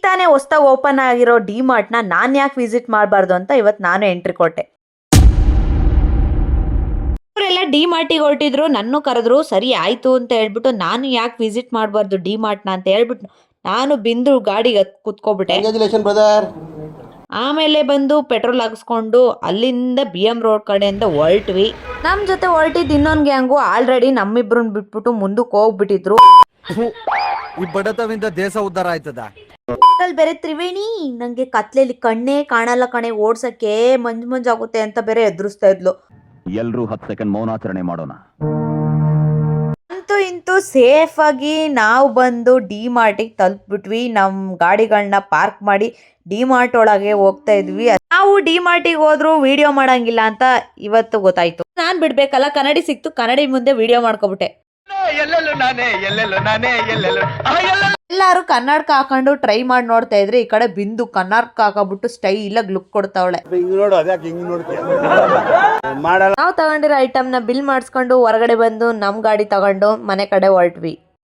ತಾನೇ ಹೊಸ್ದಾಗಿ ಓಪನ್ ಆಗಿರೋ ಡಿ ಮಾರ್ಟ್ನ ನಾನು ಯಾಕೆ ವಿಸಿಟ್ ಮಾಡಬಾರ್ದು ಅಂತ ಇವತ್ತು ನಾನು ಎಂಟ್ರಿ ಕೊಟ್ಟೆ. ಅವರೆಲ್ಲ ಡಿ ಮಾರ್ಟಿಗೆ ಹೊರಟಿದ್ರು, ನನ್ನ ಕರೆದ್ರು. ಸರಿ ಆಯ್ತು ಅಂತ ಹೇಳ್ಬಿಟ್ಟು ನಾನು ಯಾಕೆ ವಿಸಿಟ್ ಮಾಡಬಾರ್ದು ಡಿ ಮಾರ್ಟ್ನ ಅಂತ ಹೇಳ್ಬಿಟ್ಟು ನಾನು ಬಿಂದು ಗಾಡಿಗೆ ಕುತ್ಕೊಬಿಟ್ಟೆ. ಆಮೇಲೆ ಬಂದು ಪೆಟ್ರೋಲ್ ಹಾಕಿಸ್ಕೊಂಡು ಅಲ್ಲಿಂದ BM ರೋಡ್ ಕಡೆಯಿಂದ ಹೊರಟ್ವಿ. ನಮ್ಮ ಜೊತೆ ಹೊರಟಿದ್ದು ಇನ್ನೊಂದು ಗ್ಯಾಂಗು ಆಲ್ರೆಡಿ ನಮ್ಮಿಬ್ರನ್ನ ಬಿಟ್ಬಿಟ್ಟು ಮುಂದಕ್ಕೆ ಹೋಗ್ಬಿಟ್ಟಿದ್ರು. ಈ ಬಡತವಿಂದ ದೇಶ ಉದ್ಧಾರ ಆಯ್ತದ. ಬೇರೆ ತ್ರಿವೇಣಿ ನಂಗೆ ಕತ್ಲೆಯಲ್ಲಿ ಕಣ್ಣೇ ಕಾಣಲ್ಲ ಕಣೆ, ಓಡ್ಸಕ್ಕೆ ಮಂಜಾಗುತ್ತೆ ಅಂತ ಬೇರೆ ಎದುರಿಸ್ತಾ ಇದ್ಲು. ಎಲ್ರೂ 10 ಸೆಕೆಂಡ್ ಮೌನಾಚರಣೆ ಮಾಡೋಣ. ಅಂತೂ ಇಂತೂ ಸೇಫ್ ಆಗಿ ನಾವು ಬಂದು ಡಿ ಮಾರ್ಟಿಗೆ ತಲುಪ್ಬಿಟ್ವಿ. ನಮ್ಮ ಗಾಡಿಗಳನ್ನ ಪಾರ್ಕ್ ಮಾಡಿ ಡಿ ಮಾರ್ಟ್ ಒಳಗೆ ಹೋಗ್ತಾ ಇದ್ವಿ. ನಾವು ಡಿ ಮಾರ್ಟಿಗೆ ಹೋದ್ರು ವಿಡಿಯೋ ಮಾಡಂಗಿಲ್ಲ ಅಂತ ಇವತ್ತು ಗೊತ್ತಾಯ್ತು. ನಾನ್ ಬಿಡ್ಬೇಕಲ್ಲ, ಕನ್ನಡಿ ಸಿಕ್ತು, ಕನ್ನಡಿ ಮುಂದೆ ವಿಡಿಯೋ ಮಾಡ್ಕೊಬಿಟ್ಟೆ. ಎಲ್ಲಾರು ಕನ್ನಡಕ ಹಾಕೊಂಡು ಟ್ರೈ ಮಾಡಿ ನೋಡ್ತಾ ಇದ್ರೆ ಈ ಕಡೆ ಬಿಂದು ಕನ್ನಡಕ ಹಾಕೊಂಡ್ಬಿಟ್ಟು ಸ್ಟೈಲ್ ಆಗಿ ಲುಕ್ ಕೊಡ್ತಾವಳೆ. ನಾವು ತಗೊಂಡಿರೋ ಐಟಮ್ ನ ಬಿಲ್ ಮಾಡಿಸ್ಕೊಂಡು ಹೊರಗಡೆ ಬಂದು ನಮ್ ಗಾಡಿ ತಗೊಂಡು ಮನೆ ಕಡೆ ಹೊರಟ್ವಿ.